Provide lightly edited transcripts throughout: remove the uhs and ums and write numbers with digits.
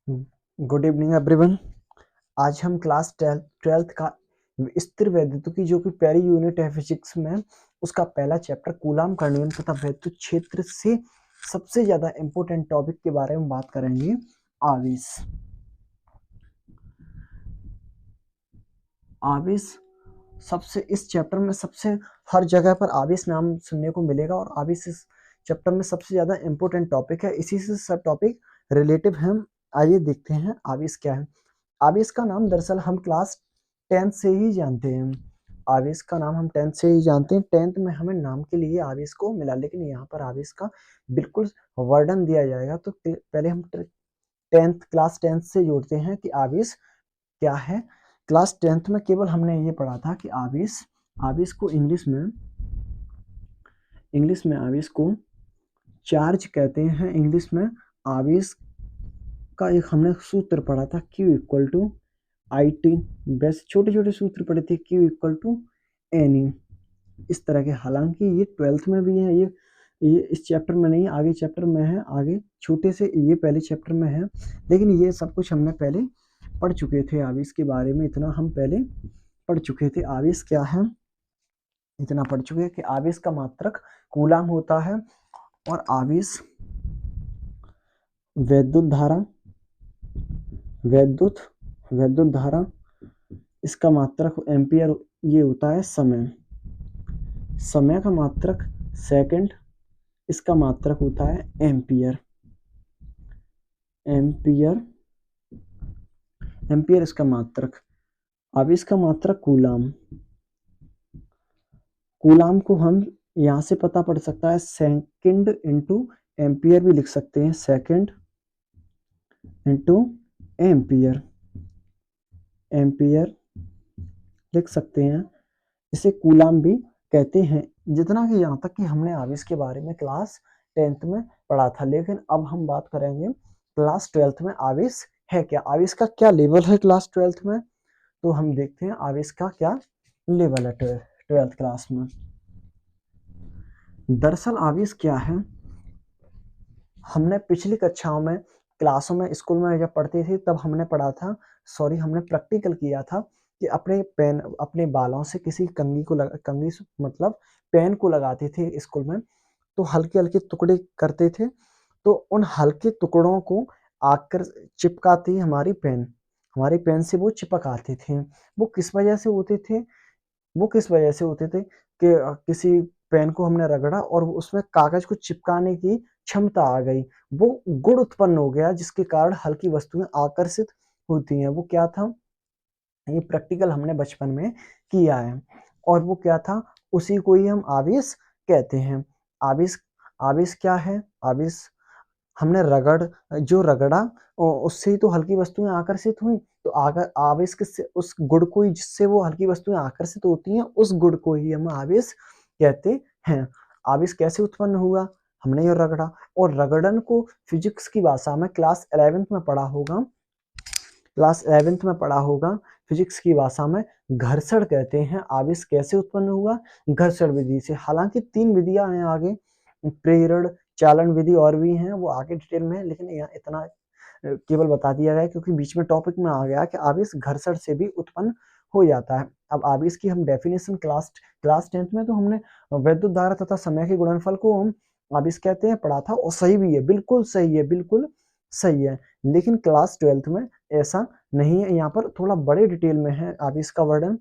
Good evening everyone. आज हम class twelfth का स्थिर वैद्युत की जो कि पहली यूनिट है फिजिक्स में, उसका पहला चैप्टर कूलाम का नियम तथा वैद्युत क्षेत्र से सबसे ज्यादा इंपॉर्टेंट टॉपिक के बारे में बात करेंगे, आवेश। आवेश सबसे इस चैप्टर में सबसे हर जगह पर आवेश नाम सुनने को मिलेगा और आवेश इस चैप्टर में सबसे ज्यादा इंपॉर्टेंट टॉपिक है। इसी से सब टॉपिक रिलेटिव है। आइए देखते हैं आवेश क्या है। आवेश का नाम दरअसल हम क्लास 10th से ही जानते हैं। आवेश का नाम हम 10th से ही जानते हैं। 10th में हमें नाम के लिए आवेश को मिला, लेकिन यहाँ पर आवेश का बिल्कुल वर्णन दिया जाएगा। तो पहले हम क्लास 10th से जोड़ते हैं कि आवेश क्या है। क्लास 10th में केवल हमने ये पढ़ा था कि आवेश आवेश को इंग्लिश में आवेश को चार्ज कहते हैं। इंग्लिश में आवेश का एक हमने सूत्र पढ़ा था, Q इक्वल टू IT। बस छोटे छोटे सूत्र पढ़े थे, Q इक्वल टू NE, इस तरह के। हालांकि ये 12th में भी है, ये इस चैप्टर में नहीं, आगे चैप्टर में है। आगे छोटे से ये पहले चैप्टर में है, लेकिन ये सब कुछ हमने पहले पढ़ चुके थे। आवेश के बारे में इतना हम पहले पढ़ चुके थे। आवेश क्या है इतना पढ़ चुके हैं कि आवेश का मात्रक कूलाम होता है, और आवेश वैद्युत धारा इसका मात्रक एम्पियर ये होता है। समय का मात्रक सेकंड, इसका मात्रक होता है एम्पियर इसका मात्रक। आवेश का मात्रक कूलाम को हम यहां से पता पड़ सकता है, सेकंड इंटू एम्पियर भी लिख सकते हैं। सेकंड इंटू एम्पियर लिख सकते हैं। इसे कूलाम भी कहते हैं। जितना कि यहाँ तक कि हमने आवेश के बारे में क्लास 10th में पढ़ा था, लेकिन अब हम बात करेंगे क्लास 12th में आवेश है क्या, आवेश का क्या लेवल है क्लास 12th में। तो हम देखते हैं आवेश का क्या लेवल है 12th क्लास में। दरअसल आवेश क्या है, हमने पिछली कक्षाओं में, क्लासों में, स्कूल में जब पढ़ते थे तब हमने पढ़ा था, हमने प्रैक्टिकल किया था कि अपने बालों से किसी कंघी मतलब पेन को लगाते थे स्कूल में, तो हल्के हल्के टुकड़े करते थे, तो उन हल्के टुकड़ों को आकर चिपकाती हमारी पेन से वो चिपक आते थे। वो किस वजह से होते थे कि किसी पेन को हमने रगड़ा और उसमें कागज को चिपकाने की क्षमता आ गई, वो गुण उत्पन्न हो गया, जिसके कारण हल्की वस्तुएं आकर्षित होती हैं। वो क्या था, ये प्रैक्टिकल हमने बचपन में किया है, और वो क्या था, उसी को ही हम आवेश कहते हैं। आवेश आवेश क्या है, आवेश हमने रगड़ा और उससे ही तो हल्की वस्तुएं आकर्षित हुई। तो आवेश किससे, उस गुण को ही जिससे वो हल्की वस्तुएं आकर्षित होती हैं, उस गुण को ही हम आवेश कहते हैं। आवेश कैसे उत्पन्न हुआ, हमने ये रगड़ा, और रगड़न को फिजिक्स की भाषा में क्लास 11th में पढ़ा होगा। फिजिक्स की भाषा में घर्षण कहते हैं। आवेश कैसे उत्पन्न हुआ, घर्षण विधि से। हालांकि 3 विधियां हैं आगे, प्रेरण, चालन विधि और भी हैं, वो आगे डिटेल में है, लेकिन यहाँ इतना केवल बता दिया गया क्योंकि बीच में टॉपिक में आ गया कि आवेश घर्षण से भी उत्पन्न हो जाता है। अब आवेश की हम डेफिनेशन क्लास 10th में तो हमने वैद्युत धारा तथा समय के गुणनफल को हम आवेश कहते हैं पढ़ा था, और सही भी है, बिल्कुल सही है। लेकिन क्लास 12th में ऐसा नहीं है, यहाँ पर थोड़ा बड़े डिटेल में है आवेश का वर्णन,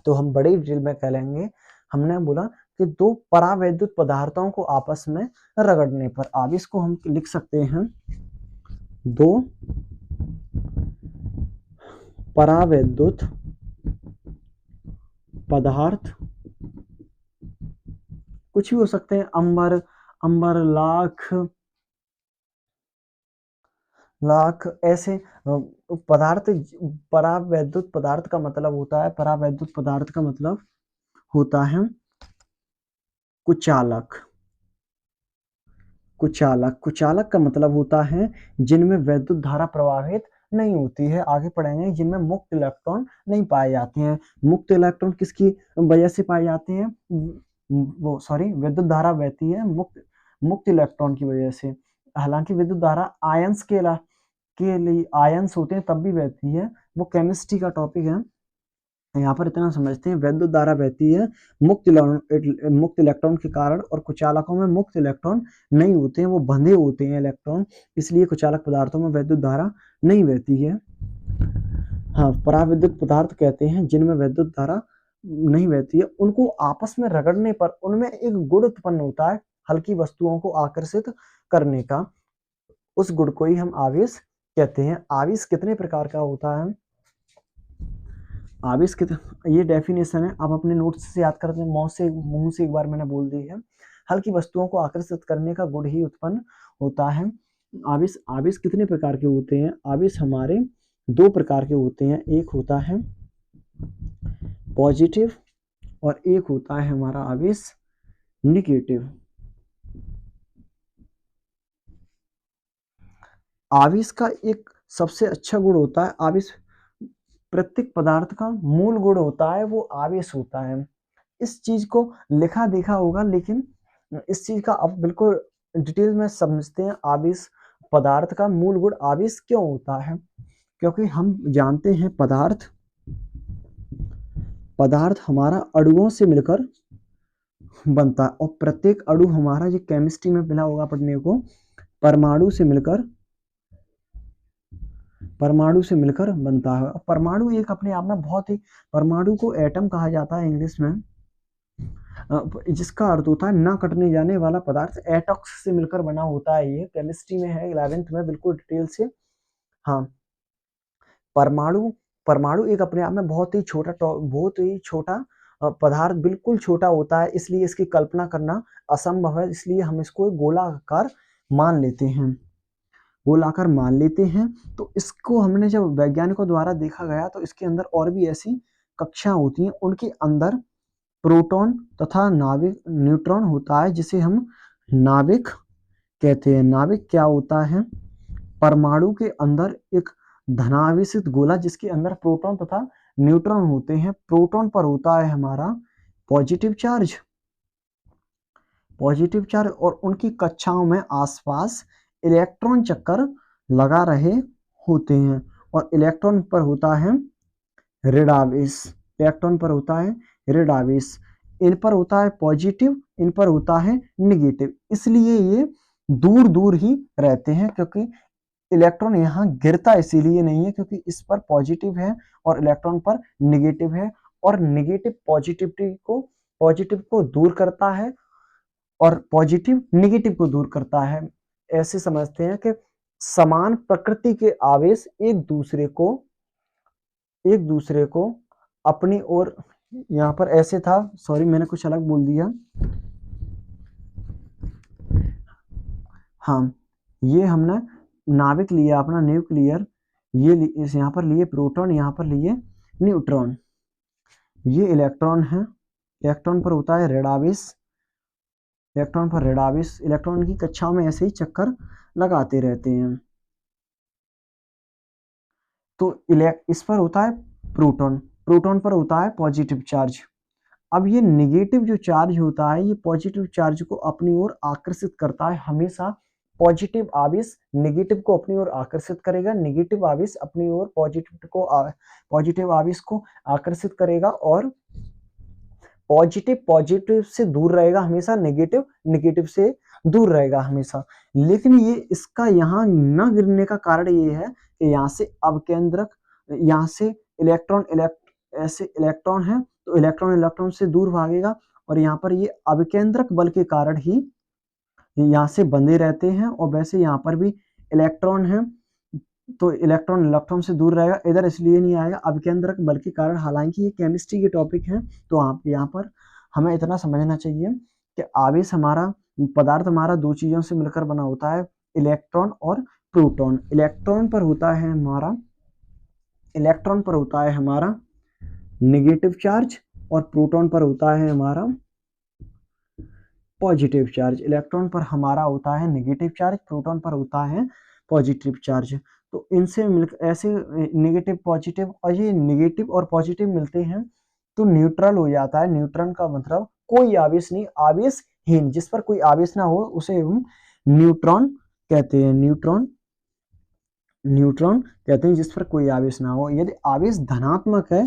तो हम बड़े डिटेल में कह लेंगे। हमने बोला कि दो परावैद्युत पदार्थों को आपस में रगड़ने पर आवेश को हम लिख सकते हैं, दो परावैद्युत पदार्थ, कुछ भी हो सकते हैं, अंबर, लाख ऐसे पदार्थ। परावैद्युत पदार्थ का मतलब होता है कुचालक का मतलब होता है जिनमें वैद्युत धारा प्रवाहित नहीं होती है। आगे पढ़ेंगे जिनमें मुक्त इलेक्ट्रॉन नहीं पाए जाते हैं। मुक्त इलेक्ट्रॉन किसकी वजह से पाए जाते हैं, विद्युत धारा बहती है मुक्त इलेक्ट्रॉन की वजह से। हालांकि विद्युत धारा आयंस के लिए आयंस होते हैं तब भी बहती है, वो केमिस्ट्री का टॉपिक है। यहाँ पर इतना समझते हैं, वैद्युत धारा बहती है मुक्त इलेक्ट्रॉन के कारण, और कुचालकों में मुक्त इलेक्ट्रॉन नहीं होते हैं, वो बंधे होते हैं इलेक्ट्रॉन, इसलिए कुचालक पदार्थों में वैद्युत धारा नहीं बहती है। हाँ, पराविद्युत पदार्थ कहते हैं जिनमें वैद्युत धारा नहीं बहती है, उनको आपस में रगड़ने पर उनमें एक गुण उत्पन्न होता है हल्की वस्तुओं को आकर्षित करने का, उस गुण को ही हम आवेश कहते हैं। आवेश कितने प्रकार का होता है? आवेश कितने, ये डेफिनेशन है, आप अपने नोट्स से याद करते हैं, मुंह से एक बार मैंने बोल दी है। हल्की वस्तुओं को आकर्षित करने का गुण ही उत्पन्न होता है। आवेश, आवेश कितने प्रकार के होते हैं? आवेश हमारे दो प्रकार के होते हैं, एक होता है पॉजिटिव और एक होता है हमारा आवेश निगेटिव। आवेश का एक सबसे अच्छा गुण होता है, आवेश प्रत्येक पदार्थ का मूल गुण होता है, वो आवेश होता है। इस चीज को लिखा देखा होगा, लेकिन इस चीज का अब बिल्कुल डिटेल में समझते हैं। आवेश, पदार्थ का मूल गुण आवेश क्यों होता है? क्योंकि हम जानते हैं पदार्थ हमारा अणुओं से मिलकर बनता है, और प्रत्येक अणु हमारा, ये केमिस्ट्री में मिला होगा पढ़ने को, परमाणु से मिलकर बनता है। परमाणु एक अपने आप में बहुत ही, परमाणु को एटम कहा जाता है इंग्लिश में, जिसका अर्थ होता है ना कटने जाने वाला पदार्थ। एटॉक्स से मिलकर बना होता है, ये केमिस्ट्री में है 11th में बिल्कुल डिटेल से। हाँ, परमाणु एक अपने आप में बहुत ही छोटा पदार्थ, बिल्कुल छोटा होता है, इसलिए इसकी कल्पना करना असंभव है, इसलिए हम इसको गोलाकार मान लेते हैं, गोलाकार मान लेते हैं। तो इसको हमने जब वैज्ञानिकों द्वारा देखा गया, तो इसके अंदर और भी ऐसी कक्षाएं होती हैं, उनके अंदर प्रोटॉन तथा नाविक न्यूट्रॉन होता है, जिसे हम नाविक कहते हैं। नाविक क्या होता है? परमाणु के अंदर एक धनावेशित गोला, जिसके अंदर प्रोटॉन तथा न्यूट्रॉन होते हैं। प्रोटॉन पर होता है हमारा पॉजिटिव चार्ज, और उनकी कक्षाओं में आसपास इलेक्ट्रॉन चक्कर लगा रहे होते हैं, और इलेक्ट्रॉन पर होता है ऋणावेश, इन पर होता है पॉजिटिव, इन पर होता है निगेटिव, इसलिए ये दूर दूर ही रहते हैं, क्योंकि इलेक्ट्रॉन यहाँ गिरता इसीलिए नहीं है क्योंकि इस पर पॉजिटिव है और इलेक्ट्रॉन पर निगेटिव है, और निगेटिव पॉजिटिव को दूर करता है और पॉजिटिव निगेटिव को दूर करता है। ऐसे समझते हैं कि समान प्रकृति के आवेश एक दूसरे को अपनी ओर, यहाँ पर ऐसे था, सॉरी मैंने कुछ अलग बोल दिया। हाँ, ये हमने नाविक लिया अपना न्यूक्लियर, ये यहाँ पर लिए प्रोटॉन, यहाँ पर लिए न्यूट्रॉन, ये इलेक्ट्रॉन है, इलेक्ट्रॉन पर होता है ऋणावेश, इलेक्ट्रॉन की कक्षाओं में ऐसे ही चक्कर लगाते रहते हैं। तो इस पर होता है प्रोटॉन पर होता है पॉजिटिव चार्ज। अब ये निगेटिव जो चार्ज होता है, ये पॉजिटिव चार्ज को अपनी ओर आकर्षित करता है। हमेशा पॉजिटिव आवेश निगेटिव को अपनी ओर आकर्षित करेगा, निगेटिव आवेश अपनी ओर पॉजिटिव आवेश को आकर्षित करेगा, और पॉजिटिव से दूर रहेगा हमेशा, निगेटिव से दूर रहेगा हमेशा। लेकिन ये इसका यहाँ न गिरने का कारण ये है कि यहाँ से अवकेंद्रक, यहाँ से ऐसे इलेक्ट्रॉन है, तो इलेक्ट्रॉन से दूर भागेगा, और यहाँ पर ये अभिकेंद्रक बल के कारण ही यहाँ से बंधे रहते हैं। और वैसे यहाँ पर भी इलेक्ट्रॉन है, तो इलेक्ट्रॉन से दूर रहेगा, इधर इसलिए नहीं आएगा अभिकेंद्रक बल के कारण। हालांकि ये केमिस्ट्री के टॉपिक हैं, तो आप यहाँ पर हमें इतना समझना चाहिए कि आवेश हमारा, पदार्थ हमारा दो चीजों से मिलकर बना होता है, इलेक्ट्रॉन और प्रोटॉन। इलेक्ट्रॉन पर होता है हमारा निगेटिव चार्ज, और प्रोटॉन पर होता है हमारा पॉजिटिव चार्ज। इलेक्ट्रॉन पर हमारा होता है निगेटिव चार्ज, प्रोटॉन पर होता है पॉजिटिव चार्ज। तो इनसे मिलकर ऐसे निगेटिव पॉजिटिव, और ये निगेटिव और पॉजिटिव मिलते हैं तो न्यूट्रल हो जाता है। न्यूट्रल का मतलब कोई आवेश नहीं, आवेशहीन, जिस पर कोई आवेश ना हो उसे हम न्यूट्रॉन कहते हैं। न्यूट्रॉन न्यूट्रॉन कहते हैं जिस पर कोई आवेश ना हो। यदि आवेश धनात्मक है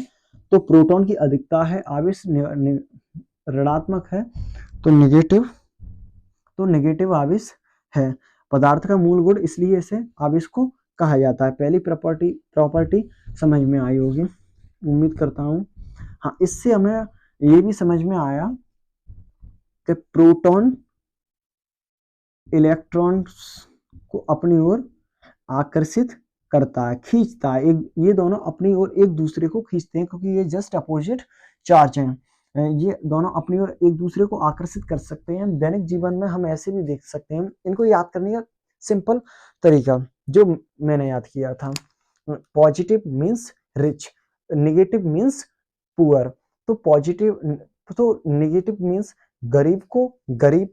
तो प्रोटॉन की अधिकता है, आवेश ऋणात्मक है तो नेगेटिव आवेश है। पदार्थ का मूल गुण, इसलिए इसे आवेश को कहा जाता है। पहली प्रॉपर्टी समझ में आई होगी, उम्मीद करता हूँ। हाँ, इससे हमें ये भी समझ में आया कि प्रोटॉन इलेक्ट्रॉन्स को अपनी ओर आकर्षित करता है, खींचता है। ये दोनों अपनी ओर एक दूसरे को खींचते हैं, क्योंकि ये जस्ट अपोजिट चार्ज हैं। ये दोनों अपनी ओर एक दूसरे को आकर्षित कर सकते हैं। दैनिक जीवन में हम ऐसे भी देख सकते हैं। इनको याद करने का सिंपल तरीका जो मैंने याद किया था, positive means rich, negative means poor. तो नेगेटिव मीन्स गरीब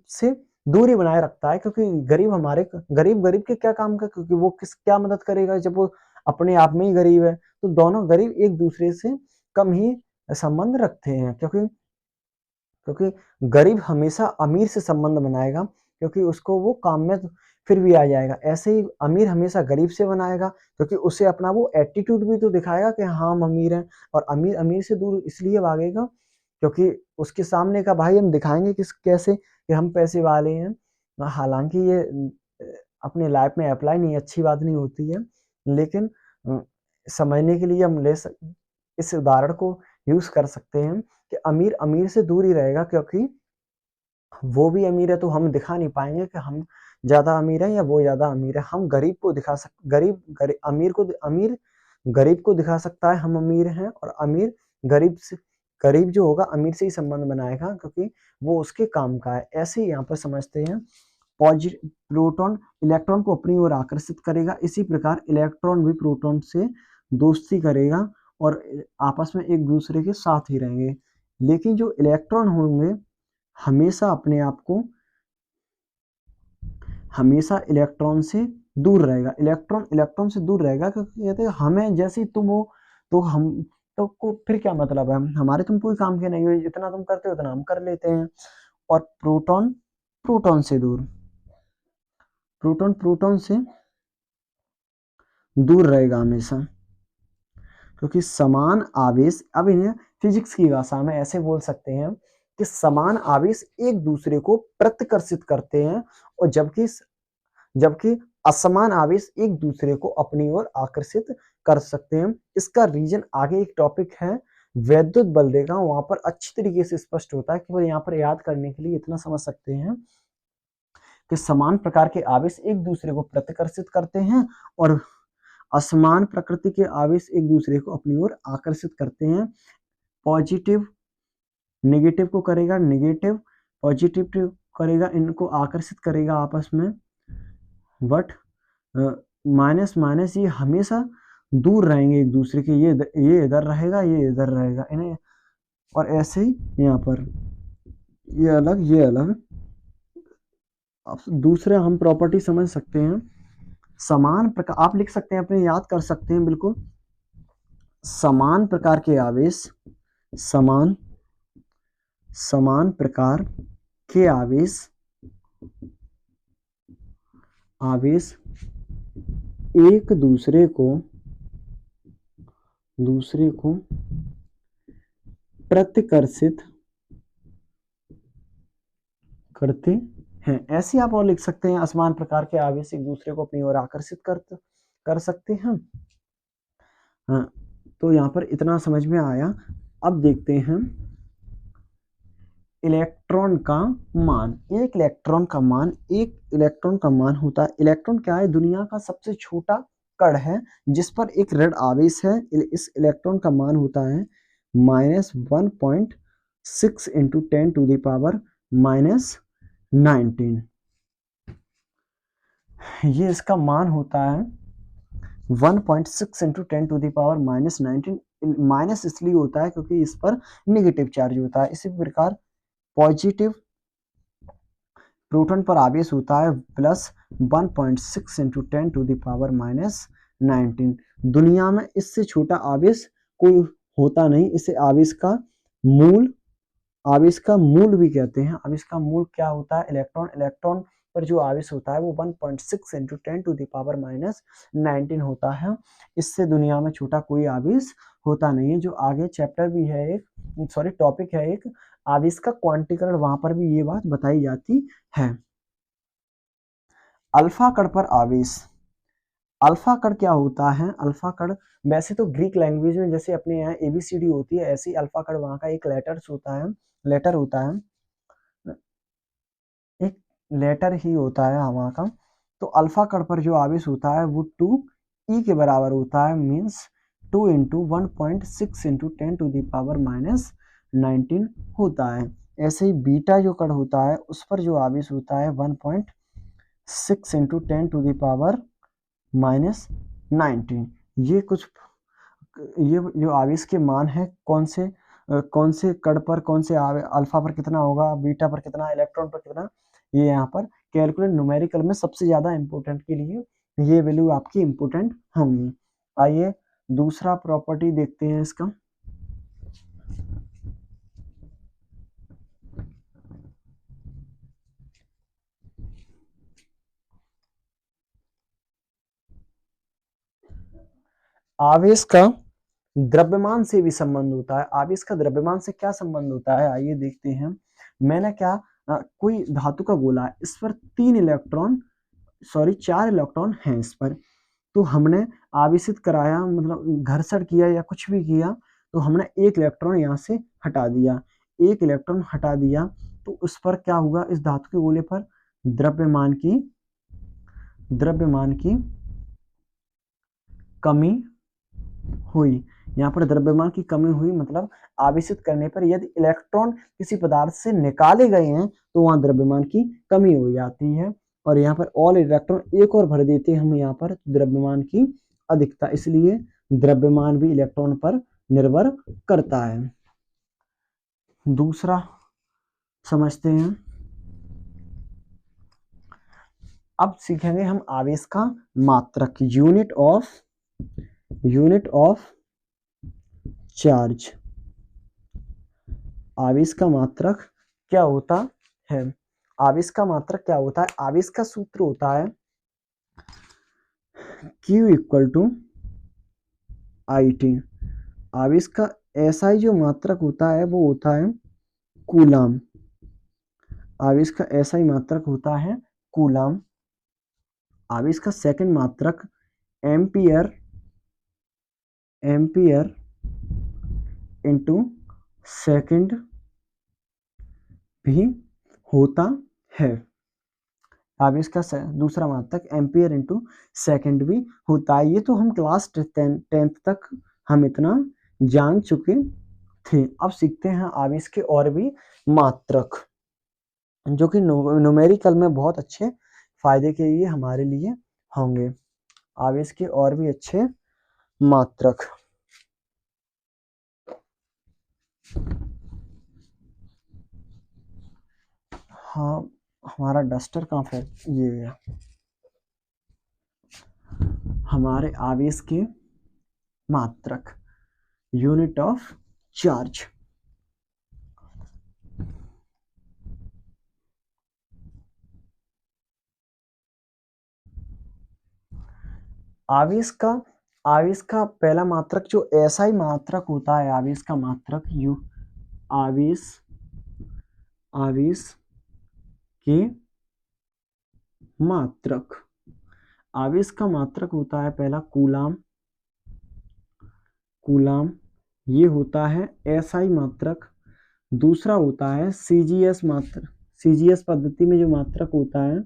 से दूरी बनाए रखता है, क्योंकि गरीब के क्या काम का, क्योंकि वो क्या मदद करेगा जब वो अपने आप में ही गरीब है। तो दोनों गरीब एक दूसरे से कम ही संबंध रखते हैं, क्योंकि गरीब हमेशा अमीर से संबंध बनाएगा, क्योंकि उसको वो काम में फिर भी आ जाएगा। ऐसे ही अमीर हमेशा गरीब से बनाएगा, क्योंकि उसे अपना वो एटीट्यूड भी तो दिखाएगा कि हाँ हम अमीर हैं। और अमीर अमीर से दूर इसलिए भागेगा क्योंकि उसके सामने का भाई हम दिखाएंगे कैसे कि हम पैसे वाले हैं। हालांकि ये अपने लाइफ में अप्लाई नहीं, अच्छी बात नहीं होती है, लेकिन समझने के लिए हम इस उदाहरण को यूज कर सकते हैं कि अमीर अमीर से दूर ही रहेगा, क्योंकि वो भी अमीर है तो हम दिखा नहीं पाएंगे कि हम ज्यादा अमीर है या वो ज्यादा अमीर है। हम गरीब को दिखा अमीर गरीब को दिखा सकता है हम अमीर हैं, और अमीर गरीब जो होगा अमीर से ही संबंध बनाएगा, क्योंकि वो उसके काम का है। ऐसे ही यहाँ पर समझते हैं, प्रोटॉन इलेक्ट्रॉन को अपनी ओर आकर्षित करेगा, इसी प्रकार इलेक्ट्रॉन भी प्रोटॉन से दोस्ती करेगा और आपस में एक दूसरे के साथ ही रहेंगे। लेकिन जो इलेक्ट्रॉन होंगे हमेशा अपने आप को इलेक्ट्रॉन से दूर रहेगा। इलेक्ट्रॉन से दूर रहेगा, क्योंकि कहते हैं हमें जैसी तुम हो तो हम तो को फिर क्या मतलब है, हमारे तुम कोई काम के नहीं हो, जितना तुम करते हो उतना हम कर लेते हैं। और प्रोटॉन से दूर, प्रोटॉन से दूर रहेगा हमेशा, क्योंकि समान आवेश, अब इन्हें फिजिक्स की भाषा में ऐसे बोल सकते हैं कि समान आवेश एक दूसरे को प्रतिकर्षित करते हैं, और जबकि असमान आवेश एक दूसरे को अपनी ओर आकर्षित कर सकते हैं। इसका रीजन आगे एक टॉपिक है वैद्युत बल देगा, वहां पर अच्छी तरीके से स्पष्ट होता है। केवल यहाँ पर याद करने के लिए इतना समझ सकते हैं कि समान प्रकार के आवेश एक दूसरे को प्रतिकर्षित करते हैं, और असमान प्रकृति के आवेश एक दूसरे को अपनी ओर आकर्षित करते हैं। पॉजिटिव नेगेटिव को करेगा, नेगेटिव पॉजिटिव करेगा, इनको आकर्षित करेगा आपस में। बट माइनस माइनस ये हमेशा दूर रहेंगे एक दूसरे के, ये इधर रहेगा, ये इधर रहेगा इन्हें। और ऐसे ही यहाँ पर ये अलग। अब दूसरे हम प्रॉपर्टी समझ सकते हैं, समान प्रकार आप लिख सकते हैं, अपने याद कर सकते हैं बिल्कुल। समान प्रकार के आवेश, समान प्रकार के आवेश एक दूसरे को प्रतिकर्षित करते हैं। ऐसे आप और लिख सकते हैं, असमान प्रकार के आवेश एक दूसरे को अपनी ओर आकर्षित कर सकते हैं। हाँ, तो यहाँ पर इतना समझ में आया। अब देखते हैं इलेक्ट्रॉन का मान। एक इलेक्ट्रॉन का मान होता है, इलेक्ट्रॉन क्या है, दुनिया का सबसे छोटा कण है जिस पर एक ऋण आवेश है। इस इलेक्ट्रॉन का मान होता है -1.6 × 10⁻⁻⁹। ये इसका मान होता है 1.6 × 10⁻⁻⁹। माइनस इसलिए होता है क्योंकि इस पर नेगेटिव चार्ज होता है। इसी प्रकार पॉजिटिव प्रोटॉन पर आवेश होता है +1.6 × 10⁻⁻⁹। दुनिया में इससे छोटा आवेश कोई होता नहीं। इसे आवेश का मूल भी कहते हैं। आवेश का मूल क्या होता है, इलेक्ट्रॉन पर जो आवेश होता है वो 1.6 इंटू 10⁻⁻19 होता है। इससे दुनिया में छोटा कोई आवेश होता नहीं है। जो आगे चैप्टर भी है एक, सॉरी टॉपिक है एक, आवेश का क्वांटीकरण, वहां पर भी ये बात बताई जाती है। अल्फा कण पर आवेश। अल्फा कण क्या होता है? अल्फा कण वैसे तो ग्रीक लैंग्वेज में जैसे अपने यहाँ एबीसीडी होती है, ऐसे ही अल्फा कण वहां का एक लेटर होता है, एक लेटर ही होता है वहां का। तो अल्फा कण पर जो आवेश होता है वो 2e के बराबर होता है, मीन्स 2 इंटू 1.6 इंटू 10⁻⁻19 होता है। ऐसे ही बीटा जो कण होता है उस पर जो आवेश होता है 1.6 इंटू 10⁻⁻19। ये कुछ, ये जो आवेश के मान है कौन से कण पर कौन से अल्फा पर कितना होगा, बीटा पर कितना, इलेक्ट्रॉन पर कितना, ये यहाँ पर कैलकुलेट न्यूमेरिकल में सबसे ज्यादा इंपोर्टेंट के लिए ये वैल्यू आपकी इंपोर्टेंट होंगी। आइए दूसरा प्रॉपर्टी देखते हैं इसका। आवेश का द्रव्यमान से भी संबंध होता है। आवेश का द्रव्यमान से क्या संबंध होता है, आइए देखते हैं। मैंने क्या, कोई धातु का गोला है, इस पर 4 इलेक्ट्रॉन हैं इस पर, तो हमने आवेशित कराया, मतलब घर्षण किया या कुछ भी किया, तो हमने एक इलेक्ट्रॉन यहाँ से हटा दिया, एक इलेक्ट्रॉन हटा दिया, तो उस पर क्या हुआ, इस धातु के गोले पर द्रव्यमान की कमी हुई। यहाँ पर द्रव्यमान की कमी हुई, मतलब आवेशित करने पर यदि इलेक्ट्रॉन किसी पदार्थ से निकाले गए हैं तो वहां द्रव्यमान की कमी हो जाती है, और यहाँ पर ऑल इलेक्ट्रॉन एक और भर देते हैं हम यहाँ पर द्रव्यमान की अधिकता, इसलिए द्रव्यमान भी इलेक्ट्रॉन पर निर्भर करता है। दूसरा समझते हैं। अब सीखेंगे हम आवेश का मात्रक, यूनिट ऑफ चार्ज। आवेश का मात्रक क्या होता है? आवेश का मात्रक क्या होता है? आवेश का सूत्र होता है Q इक्वल टू IT। आवेश का SI जो मात्रक होता है वो होता है कूलाम। आवेश का SI मात्रक होता है कूलाम। आवेश का सेकंड मात्रक एम्पियर इंटू सेकंड भी होता है। आवेश का दूसरा मात्रक एम्पियर इंटू सेकंड भी होता है। ये तो हम क्लास 10th तक हम इतना जान चुके थे। अब सीखते हैं आवेश के और भी मात्रक, जो कि न्यूमेरिकल में बहुत अच्छे फायदे के लिए हमारे लिए होंगे। आवेश के और भी अच्छे मात्रक। हाँ, हमारा डस्टर कहाँ पे, ये है। हमारे आवेश के मात्रक, यूनिट ऑफ चार्ज। आवेश का पहला मात्रक जो SI मात्रक होता है, आवेश का मात्रक आवेश के मात्रक। आवेश का मात्रक होता है पहला कूलाम, ये होता है SI मात्रक। दूसरा होता है CGS मात्रक। CGS पद्धति में जो मात्रक होता है,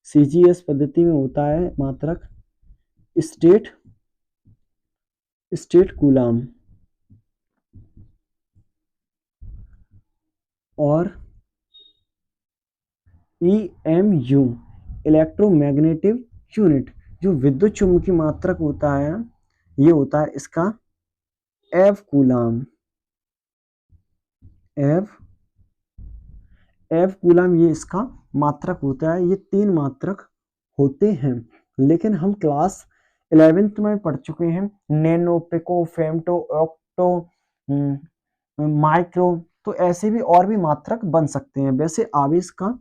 CGS पद्धति में होता है मात्रक स्टेट कूलाम। और EMU इलेक्ट्रोमैग्नेटिक यूनिट, जो विद्युत चुम्बकीय मात्रक होता है, ये होता है इसका F कूलाम। F कूलाम ये इसका मात्रक होता है। ये 3 मात्रक होते हैं, लेकिन हम क्लास 11th में पढ़ चुके हैं nano, pico, femto, octo, micro, तो ऐसे भी और भी मात्रक बन सकते हैं। वैसे आवेश का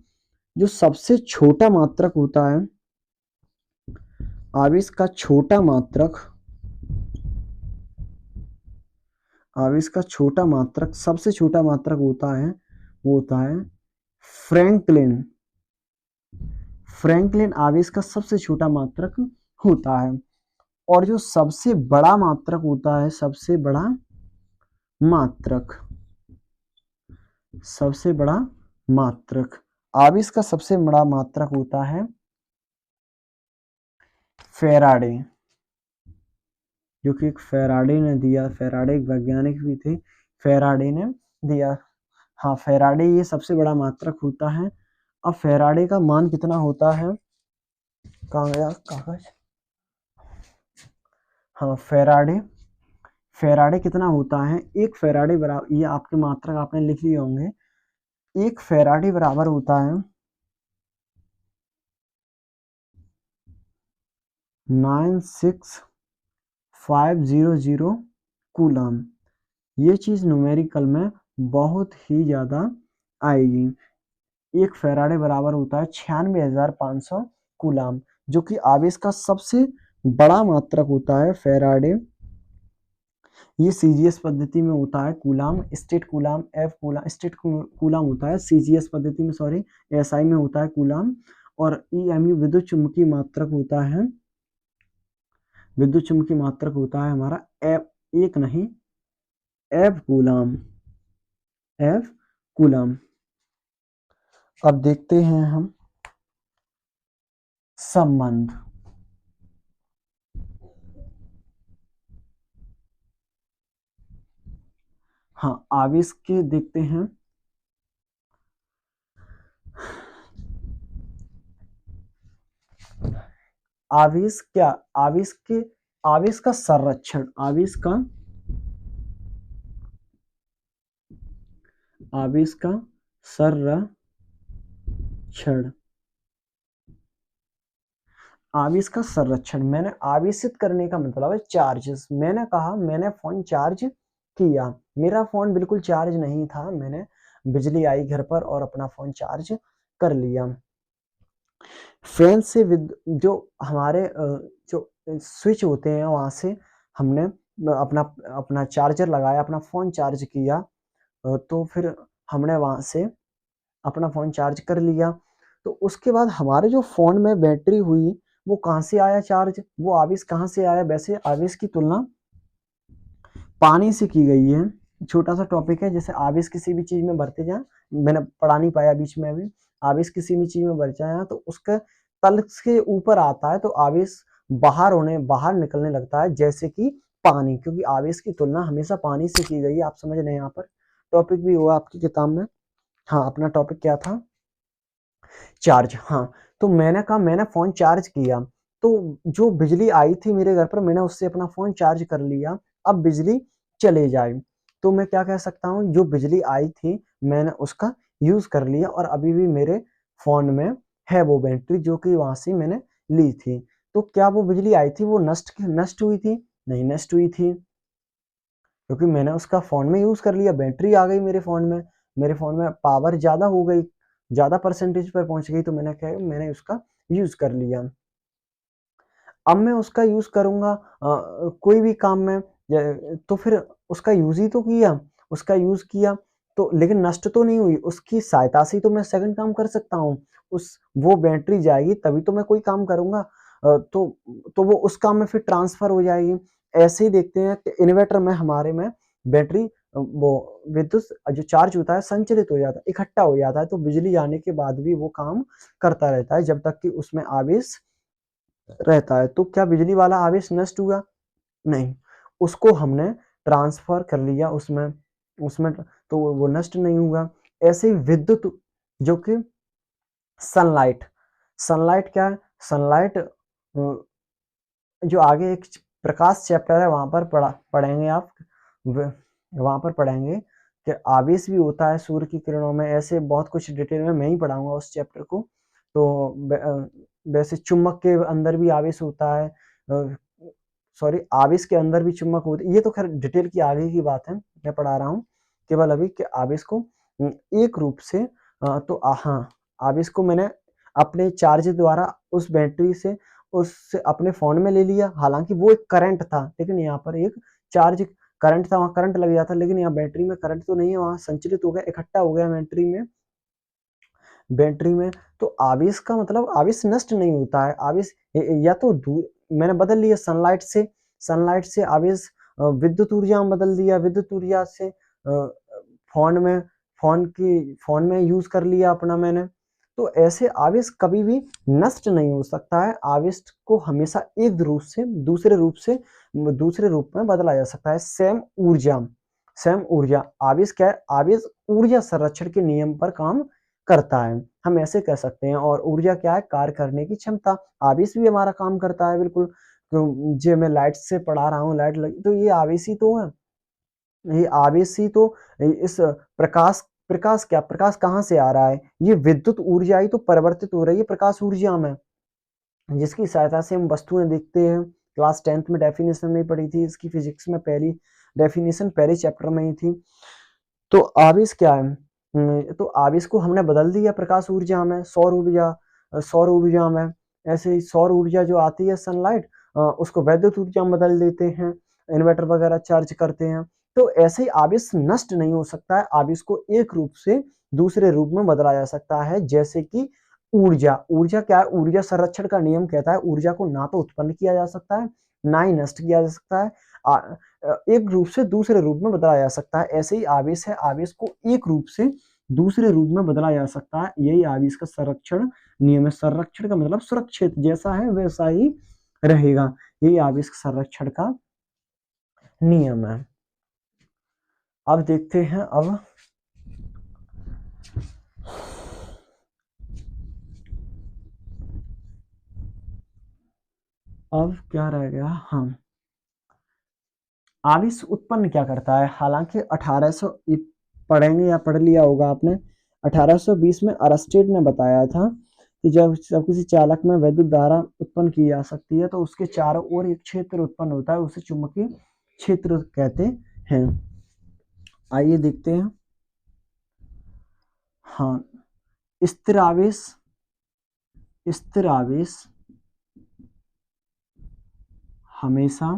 जो सबसे छोटा मात्रक होता है, आवेश का छोटा मात्रक, आवेश का छोटा मात्रक, सबसे छोटा मात्रक होता है, वो होता है फ्रैंकलिन। फ्रैंकलिन आवेश का सबसे छोटा मात्रक होता है। और जो सबसे बड़ा मात्रक होता है, सबसे बड़ा मात्रक, सबसे बड़ा मात्रक, आवेश का सबसे बड़ा मात्रक होता है फेराडे, जो कि एक फेराडे ने दिया। फेराडे एक वैज्ञानिक भी थे, फेराडे ने दिया। हाँ, फेराडे ये सबसे बड़ा मात्रक होता है। अब फेराडे का मान कितना होता है, कहाँ गया कागज? हाँ, फेराडे, फेराडे कितना होता है, एक फेराडे बराबर, ये आपके मात्रक आपने लिख लिए होंगे, एक फेराडे बराबर होता है 96500 कूलम। ये चीज न्यूमेरिकल में बहुत ही ज्यादा आएगी। एक फेराडे बराबर होता है 96,500 कूलम, जो कि आवेश का सबसे बड़ा मात्रक होता है फेराडे। ये सीजीएस पद्धति में होता है, coulomb, state coulomb, F coulomb, state coulomb होता है सीजीएस पद्धति में, सॉरी एसआई में होता है कूलम। और ईएमयू विद्युत चुम्बकीय मात्रक होता है, विद्युत चुम्बकीय मात्रक होता है हमारा एफ, एक नहीं, एफ कूलम, एफ कूलम। अब देखते हैं हम संबंध। हाँ, आवेश के देखते हैं। आवेश क्या, आवेश के, आवेश का संरक्षण, आवेश का, आवेश का संरक्षण, आवेश का संरक्षण, मैंने आवेशित करने का मतलब है चार्जेस। मैंने कहा मैंने फोन चार्ज किया, मेरा फोन बिल्कुल चार्ज नहीं था, मैंने बिजली आई घर पर और अपना फोन चार्ज कर लिया। फैन से जो हमारे जो स्विच होते हैं वहां से हमने अपना अपना चार्जर लगाया, अपना फोन चार्ज किया, तो फिर हमने वहां से अपना फोन चार्ज कर लिया। तो उसके बाद हमारे जो फोन में बैटरी हुई, वो कहाँ से आया चार्ज, वो आवेश कहाँ से आया? वैसे आवेश की तुलना पानी से की गई है। छोटा सा टॉपिक है, जैसे आवेश किसी भी चीज में भरते जाए, मैंने पढ़ा नहीं पाया बीच में अभी, आवेश किसी भी चीज में भर जाए तो उसका तल के ऊपर आता है तो आवेश बाहर निकलने लगता है, जैसे कि पानी, क्योंकि आवेश की तुलना हमेशा पानी से की गई है। आप समझ रहे हैं, यहाँ पर टॉपिक भी हुआ आपकी किताब में। हाँ, अपना टॉपिक क्या था? चार्ज। हाँ, तो मैंने कहा मैंने फोन चार्ज किया, तो जो बिजली आई थी मेरे घर पर, मैंने उससे अपना फोन चार्ज कर लिया। अब बिजली चले जाए तो मैं क्या कह सकता हूँ, जो बिजली आई थी मैंने उसका यूज कर लिया और अभी भी मेरे फोन में है वो बैटरी जो कि वहां से मैंने ली थी। तो क्या वो बिजली आई थी वो नष्ट हुई थी? नहीं नष्ट हुई थी, क्योंकि मैंने उसका फोन में यूज कर लिया, बैटरी आ गई मेरे फोन में, मेरे फोन में पावर ज्यादा हो गई, ज्यादा परसेंटेज पर पहुंच गई, तो मैंने क्या, मैंने उसका यूज कर लिया। अब मैं उसका यूज करूंगा कोई भी काम में, तो फिर उसका यूज ही तो किया, उसका यूज किया तो, लेकिन नष्ट तो नहीं हुई, उसकी सहायता से तो मैं सेकंड काम कर सकता हूँ। उस वो बैटरी जाएगी तभी तो मैं कोई काम करूंगा, तो वो उस काम में फिर ट्रांसफर हो जाएगी। ऐसे ही देखते हैं कि इन्वर्टर में हमारे में बैटरी वो विद्युत जो चार्ज होता है संचलित हो जाता है, इकट्ठा हो जाता है, तो बिजली आने के बाद भी वो काम करता रहता है जब तक कि उसमें आवेश रहता है। तो क्या बिजली वाला आवेश नष्ट हुआ? नहीं, उसको हमने ट्रांसफर कर लिया उसमें, उसमें तो वो नष्ट नहीं हुआ। ऐसे ही विद्युत, जो कि सनलाइट, सनलाइट क्या है? सनलाइट जो आगे एक प्रकाश चैप्टर है वहां पर पढ़ेंगे आप, वहां पर पढ़ेंगे कि आवेश भी होता है सूर्य की किरणों में, ऐसे बहुत कुछ डिटेल में मैं ही पढ़ाऊंगा उस चैप्टर को। तो वैसे चुंबक के अंदर भी आवेश होता है, सॉरी आवेश के अंदर भी चुंबक होते हैं, ये तो खैर डिटेल की आगे की बात है, मैं पढ़ा रहा हूँ केवल अभी कि आवेश को एक रूप से, तो हाँ, आवेश को मैंने अपने चार्ज द्वारा उस बैटरी से उससे अपने फोन में ले लिया, हालांकि वो एक करंट था, लेकिन यहाँ पर एक चार्ज करंट था, वहां करंट लग जाता, लेकिन यहाँ बैटरी में करंट तो नहीं है, वहां संचलित हो गया, इकट्ठा हो गया बैटरी में। तो आवेश का मतलब आवेश नष्ट नहीं होता है, आवेश या तो मैंने बदल लिया सनलाइट से आवेश विद्युत ऊर्जा में बदल दिया, विद्युत ऊर्जा से फोन में यूज कर लिया अपना मैंने। तो ऐसे आवेश कभी भी नष्ट नहीं हो सकता है, आवेश को हमेशा एक रूप से दूसरे रूप में बदला जा सकता है। सेम ऊर्जा आवेश क्या है, आवेश ऊर्जा संरक्षण के नियम पर काम करता है, हम ऐसे कह सकते हैं। और ऊर्जा क्या है, कार्य करने की क्षमता, आवेश भी हमारा काम करता है बिल्कुल। जो मैं लाइट से पढ़ा रहा हूँ, लाइट लगी तो ये आवेश ही तो है, ये आवेश ही तो। इस प्रकाश कहाँ से आ रहा है, ये विद्युत ऊर्जा ही तो परिवर्तित हो रही है प्रकाश ऊर्जा में, जिसकी सहायता से हम वस्तुएं देखते हैं। क्लास 10th में डेफिनेशन नहीं पढ़ी थी इसकी, फिजिक्स में पहली डेफिनेशन पहले चैप्टर में ही थी। तो आवेश क्या है, तो आवेश को हमने बदल दिया प्रकाश ऊर्जा में, सौर ऊर्जा में। ऐसे ही सौर ऊर्जा जो आती है सनलाइट, उसको वैद्युत ऊर्जा में बदल देते हैं, इन्वर्टर वगैरह चार्ज करते हैं। तो ऐसे ही आवेश नष्ट नहीं हो सकता है, आवेश को एक रूप से दूसरे रूप में बदला जा सकता है। जैसे कि ऊर्जा क्या है, ऊर्जा संरक्षण का नियम कहता है ऊर्जा को ना तो उत्पन्न किया जा सकता है, ना ही नष्ट किया जा सकता है, एक रूप से दूसरे रूप में बदला जा सकता है। ऐसे ही आवेश है, आवेश को एक रूप से दूसरे रूप में बदला जा सकता है, यही आवेश का संरक्षण नियम है। संरक्षण का मतलब सुरक्षित, जैसा है वैसा ही रहेगा, यही आवेश का संरक्षण का नियम है। अब देखते हैं, अब क्या रह गया, हाँ, आवेश उत्पन्न क्या करता है। हालांकि 1800 पढ़ेंगे या पढ़ लिया होगा आपने, 1820 में अरस्टेड ने बताया था कि जब किसी चालक में वैद्युत धारा उत्पन्न की जा सकती है तो उसके चारों ओर एक क्षेत्र उत्पन्न होता है, उसे चुंबकीय क्षेत्र कहते हैं। आइए देखते हैं, हाँ, स्थिर आवेश हमेशा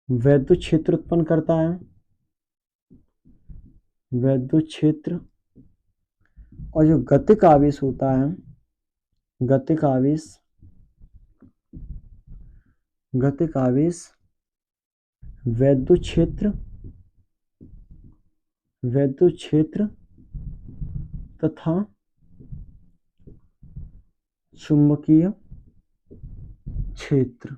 वैद्युत क्षेत्र उत्पन्न करता है, वैद्युत क्षेत्र। और जो गतिक आवेश होता है, गतिक आवेश वैद्युत क्षेत्र तथा चुंबकीय क्षेत्र,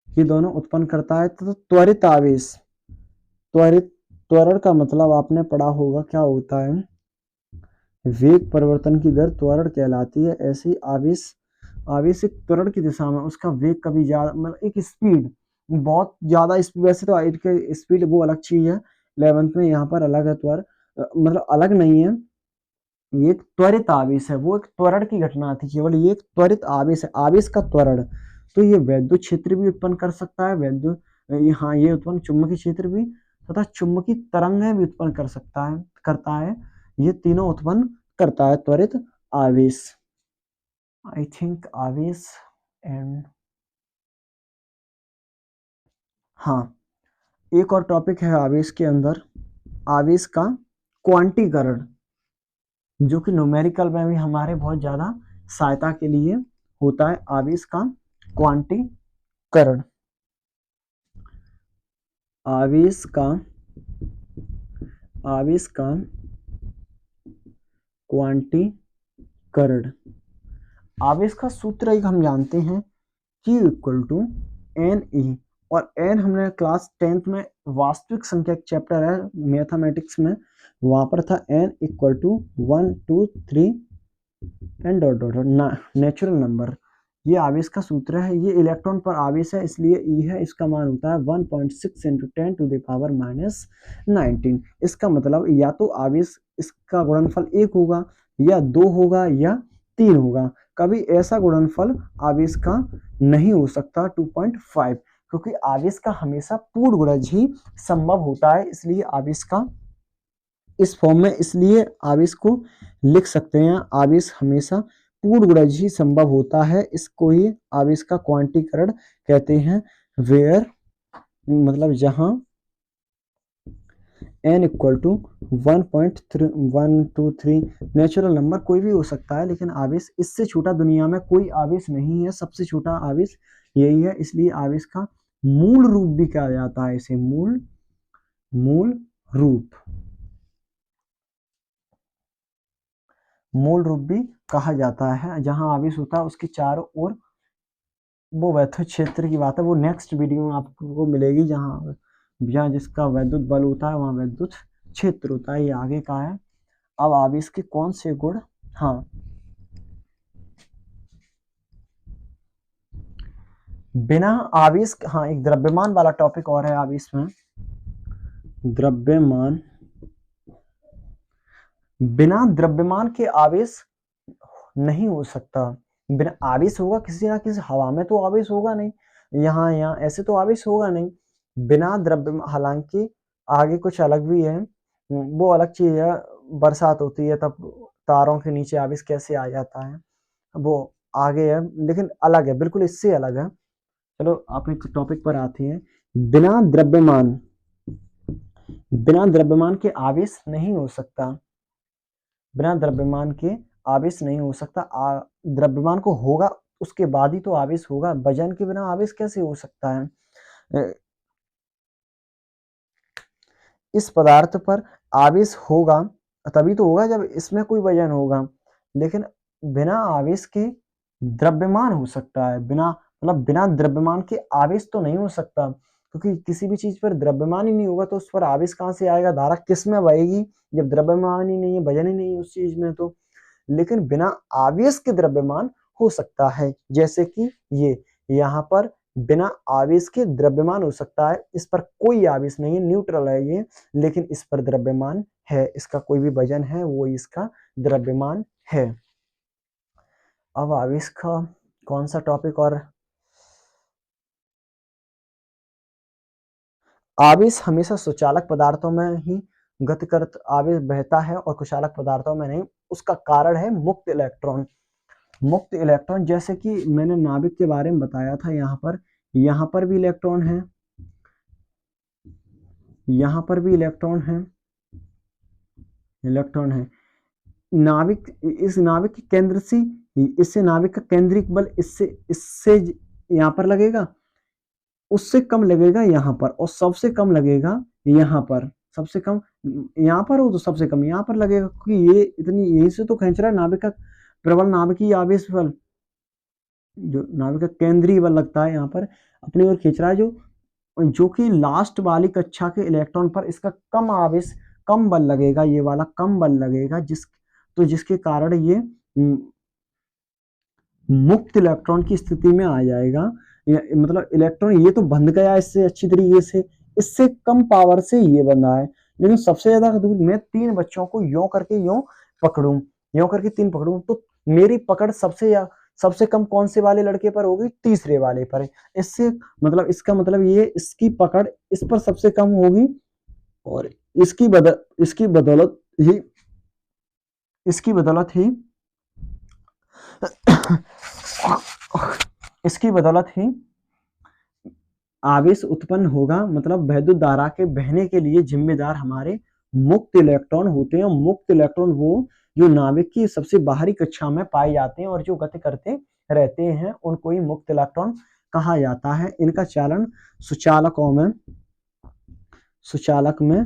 ये दोनों उत्पन्न करता है। तो त्वरित आवेश, त्वरण का मतलब आपने पढ़ा होगा क्या होता है, वेग परिवर्तन की दर त्वरण कहलाती है। ऐसे ही आवेश एक त्वरण की दिशा में, उसका वेग कभी ज्यादा, मतलब एक स्पीड बहुत ज्यादा स्पीड, वैसे तो के स्पीड वो अलग चीज है, 11th में यहाँ पर अलग है मतलब अलग नहीं है, ये एक त्वरित आवेश है, वो एक त्वरण की घटना थी केवल, ये एक त्वरित आवेश है, आवेश का त्वरण। तो ये वैद्युत क्षेत्र भी उत्पन्न कर सकता है, हाँ, ये उत्पन्न चुंबकीय क्षेत्र भी तथा चुंबकीय तरंगें भी उत्पन्न करता है, ये तीनों उत्पन्न करता है त्वरित आवेश। आई थिंक आवेश एंड, हाँ, एक और टॉपिक है आवेश के अंदर, आवेश का क्वांटीकरण, जो कि न्यूमेरिकल में भी हमारे बहुत ज्यादा सहायता के लिए होता है। आवेश का क्वांटीकरण, आवेश का क्वांटीकरण, आवेश का सूत्र एक हम जानते हैं, Q इक्वल टू NE, और N हमने क्लास 10th में वास्तविक संख्या चैप्टर है मैथमेटिक्स में, वहां पर था N equal to 1 2 3 and dot dot natural number, ये आवेश का सूत्र है। ये इलेक्ट्रॉन पर आवेश है, इसलिए E है, इसका मान होता है 1.6 × 10⁻⁹। इसका मतलब या तो आवेश इसका गुणनफल 1 होगा या 2 होगा या 3 होगा, कभी ऐसा गुणनफल आवेश का नहीं हो सकता 2.5, क्योंकि आवेश का हमेशा पूर्ण गुणज ही संभव होता है, इसलिए आवेश का इस फॉर्म में इसलिए आवेश को लिख सकते हैं, आवेश हमेशा पूर्णगुणज ही संभव होता है, इसको ही आवेश का क्वांटीकरण कहते हैं। वेयर मतलब जहां n equal to 1.123 natural number कोई भी हो सकता है, लेकिन आवेश इससे छोटा दुनिया में कोई आवेश नहीं है, सबसे छोटा आवेश यही है। इसलिए आवेश का मूल रूप भी कहा जाता है, इसे मूल रूप भी कहा जाता है। जहां आवेश होता है उसके चारों ओर, वो वैद्युत क्षेत्र की बात है, वो नेक्स्ट वीडियो में आपको मिलेगी। जहाँ जिसका वैद्युत बल होता है वहां वैद्युत क्षेत्र होता है। ये आगे का है। अब आवेश के कौन से गुण, हाँ बिना आवेश, हाँ एक द्रव्यमान वाला टॉपिक और है आवेश में, द्रव्यमान। बिना द्रव्यमान के आवेश नहीं हो सकता। बिना आवेश होगा किसी ना किसी, हवा में तो आवेश होगा नहीं, यहाँ ऐसे तो आवेश होगा नहीं। बिना द्रव्य, हालांकि आगे कुछ अलग भी है, वो अलग चीज है। बरसात होती है तब तारों के नीचे आवेश कैसे आ जाता है, वो आगे है, लेकिन अलग है, बिल्कुल इससे अलग है। चलो अपने टॉपिक पर आते हैं। बिना द्रव्यमान के आवेश नहीं हो सकता। बिना द्रव्यमान के आवेश नहीं हो सकता। द्रव्यमान को होगा उसके बाद ही तो आवेश होगा। वजन के बिना आवेश कैसे हो सकता है? इस पदार्थ पर आवेश होगा तभी तो होगा जब इसमें कोई वजन होगा, लेकिन बिना आवेश के द्रव्यमान हो सकता है। बिना द्रव्यमान के आवेश तो नहीं हो सकता, क्योंकि किसी भी चीज पर द्रव्यमान ही नहीं होगा तो उस पर आवेश कहां से आएगा, धारा किस में बहेगी जब द्रव्यमान ही नहीं है, वजन ही नहीं है उस चीज में तो। लेकिन बिना आवेश के द्रव्यमान हो सकता है, जैसे कि ये यहाँ पर बिना आवेश के द्रव्यमान हो सकता है। इस पर कोई आवेश नहीं है, न्यूट्रल है ये, लेकिन इस पर द्रव्यमान है, इसका कोई भी वजन है वो इसका द्रव्यमान है। अब आवेश का कौन सा टॉपिक और, आवेश हमेशा सुचालक पदार्थों में ही गति करत आवेश बहता है और कुचालक पदार्थों में नहीं। उसका कारण है मुक्त इलेक्ट्रॉन। मुक्त इलेक्ट्रॉन, जैसे कि मैंने नाभिक के बारे में बताया था, यहाँ पर भी इलेक्ट्रॉन है, यहाँ पर भी इलेक्ट्रॉन है, नाभिक, इस नाभिक के केंद्र से, इससे नाभिक का केंद्रिक बल इससे यहाँ पर लगेगा, उससे कम लगेगा यहाँ पर, और सबसे कम लगेगा यहाँ पर। सबसे कम यहाँ पर हो तो सबसे कम यहाँ पर लगेगा, क्योंकि ये इतनी यहीं से तो खींच रहा है नाभिक का प्रबल, नाभिकीय आवेश बल, जो नाभिक का केंद्रीय बल लगता है यहाँ पर अपनी ओर खींच रहा है, जो कि लास्ट वाली कक्षा के इलेक्ट्रॉन पर इसका कम आवेश, कम बल लगेगा, ये वाला कम बल लगेगा, जिसके कारण ये मुक्त इलेक्ट्रॉन की स्थिति में आ जाएगा। मतलब इलेक्ट्रॉन ये तो बंध गया इससे अच्छी तरीके से, इससे कम पावर से ये बंधा है। लेकिन सबसे ज्यादा दूर, मैं 3 बच्चों को यों करके यों पकड़ूं, यों करके 3 पकड़ूं, तो मेरी पकड़ सबसे कम कौन से वाले लड़के पर होगी, तीसरे वाले पर। इससे मतलब इसका मतलब ये, इसकी पकड़ इस पर सबसे कम होगी, और इसकी बदौलत ही आवेश उत्पन्न होगा। मतलब वैद्युत धारा के बहने के लिए जिम्मेदार हमारे मुक्त इलेक्ट्रॉन होते हैं। मुक्त इलेक्ट्रॉन वो जो नाभिक की सबसे बाहरी कक्षा में पाए जाते हैं और जो गति करते रहते हैं, उनको ही मुक्त इलेक्ट्रॉन कहा जाता है। इनका चालन सुचालक में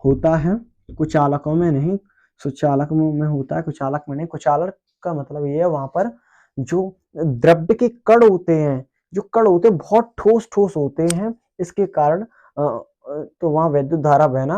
होता है, कुचालकों में नहीं। सुचालक में होता है, कुचालक में नहीं। कुचालक का मतलब ये है वहां पर जो द्रव्य के कण होते हैं, बहुत ठोस होते हैं, इसके कारण तो वहां वैद्युत धारा बहना